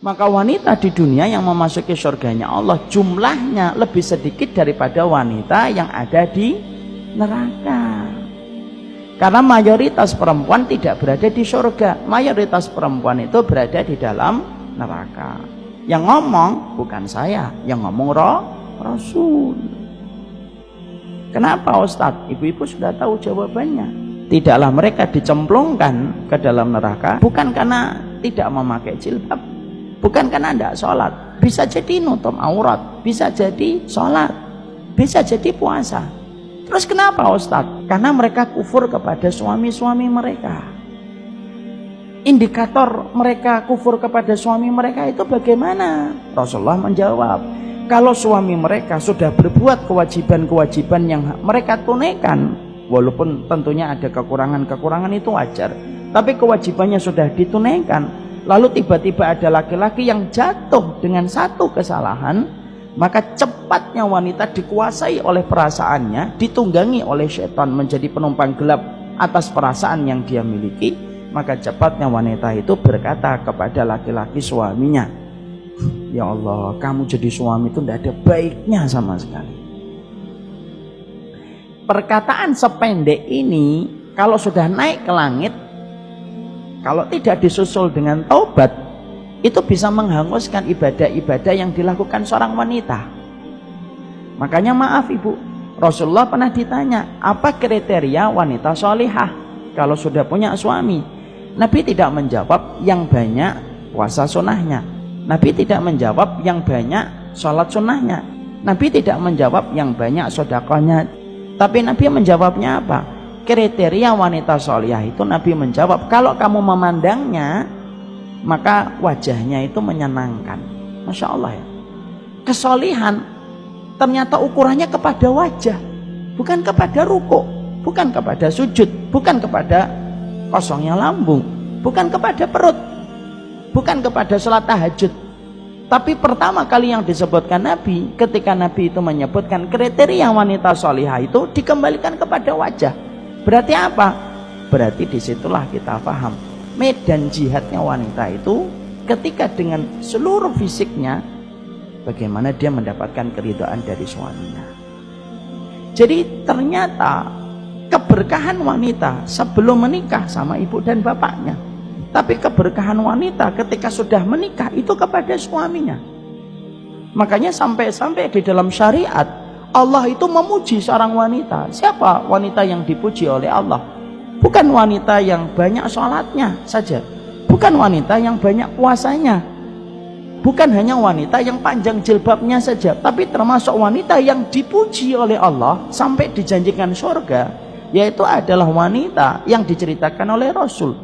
Maka wanita di dunia yang memasuki surganya Allah jumlahnya lebih sedikit daripada wanita yang ada di neraka. Karena mayoritas perempuan tidak berada di surga, mayoritas perempuan itu berada di dalam neraka. Yang ngomong bukan saya, yang ngomong Rasul. Kenapa Ustadz? Ibu-ibu sudah tahu jawabannya. Tidaklah mereka dicemplungkan ke dalam neraka bukan karena tidak memakai jilbab, bukan karena tidak sholat. Bisa jadi nutup aurat, bisa jadi sholat, bisa jadi puasa. Terus kenapa Ustadz? Karena mereka kufur kepada suami-suami mereka. Indikator mereka kufur kepada suami mereka itu bagaimana? Rasulullah menjawab, kalau suami mereka sudah berbuat kewajiban-kewajiban yang mereka tunaikan, walaupun tentunya ada kekurangan-kekurangan itu wajar, tapi kewajibannya sudah ditunaikan, lalu tiba-tiba ada laki-laki yang jatuh dengan satu kesalahan, maka cepatnya wanita dikuasai oleh perasaannya, ditunggangi oleh setan menjadi penumpang gelap atas perasaan yang dia miliki. Maka cepatnya wanita itu berkata kepada laki-laki suaminya, ya Allah, kamu jadi suami itu tidak ada baiknya sama sekali. Perkataan sependek ini kalau sudah naik ke langit, kalau tidak disusul dengan taubat, itu bisa menghanguskan ibadah-ibadah yang dilakukan seorang wanita. Makanya maaf ibu, Rasulullah pernah ditanya, apa kriteria wanita sholihah kalau sudah punya suami? Nabi tidak menjawab yang banyak puasa sunnahnya, Nabi tidak menjawab yang banyak sholat sunnahnya, Nabi tidak menjawab yang banyak sedekahnya, tapi Nabi menjawabnya apa? Kriteria wanita sholihah itu Nabi menjawab, kalau kamu memandangnya maka wajahnya itu menyenangkan. Masya Allah ya, kesolihan ternyata ukurannya kepada wajah, bukan kepada rukuk, bukan kepada sujud, bukan kepada kosongnya lambung, bukan kepada perut, bukan kepada sholat tahajud. Tapi pertama kali yang disebutkan Nabi, ketika Nabi itu menyebutkan kriteria wanita sholihah itu dikembalikan kepada wajah. Berarti apa? Berarti disitulah kita paham medan jihadnya wanita itu ketika dengan seluruh fisiknya bagaimana dia mendapatkan keridhaan dari suaminya. Jadi ternyata keberkahan wanita sebelum menikah sama ibu dan bapaknya, tapi keberkahan wanita ketika sudah menikah itu kepada suaminya. Makanya sampai-sampai di dalam syariat Allah itu memuji seorang wanita. Siapa wanita yang dipuji oleh Allah? Bukan wanita yang banyak sholatnya saja, bukan wanita yang banyak puasanya, bukan hanya wanita yang panjang jilbabnya saja, tapi termasuk wanita yang dipuji oleh Allah sampai dijanjikan surga, yaitu adalah wanita yang diceritakan oleh Rasul.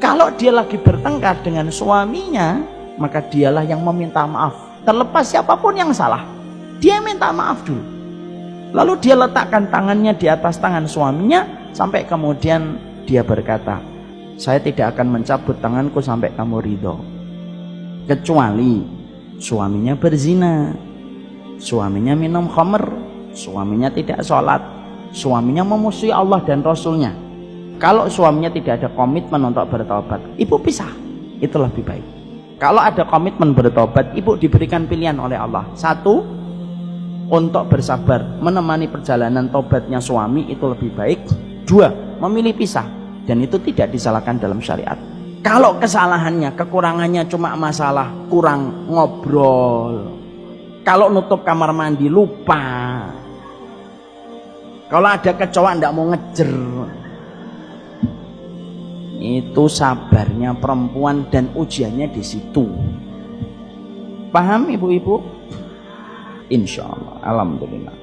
Kalau dia lagi bertengkar dengan suaminya, maka dialah yang meminta maaf. Terlepas siapapun yang salah, dia minta maaf dulu. Lalu dia letakkan tangannya di atas tangan suaminya, sampai kemudian dia berkata, saya tidak akan mencabut tanganku sampai kamu ridho. Kecuali suaminya berzina, suaminya minum khamr, suaminya tidak sholat, suaminya memusuhi Allah dan Rasulnya. Kalau suaminya tidak ada komitmen untuk bertobat, ibu pisah, itu lebih baik. Kalau ada komitmen bertobat, ibu diberikan pilihan oleh Allah. Satu, untuk bersabar menemani perjalanan tobatnya suami, itu lebih baik. Dua, memilih pisah, dan itu tidak disalahkan dalam syariat. Kalau kesalahannya, kekurangannya cuma masalah kurang ngobrol, kalau nutup kamar mandi lupa, kalau ada kecoa tidak mau ngejer, itu sabarnya perempuan dan ujiannya di situ. Paham ibu-ibu? Insya Allah, alhamdulillah.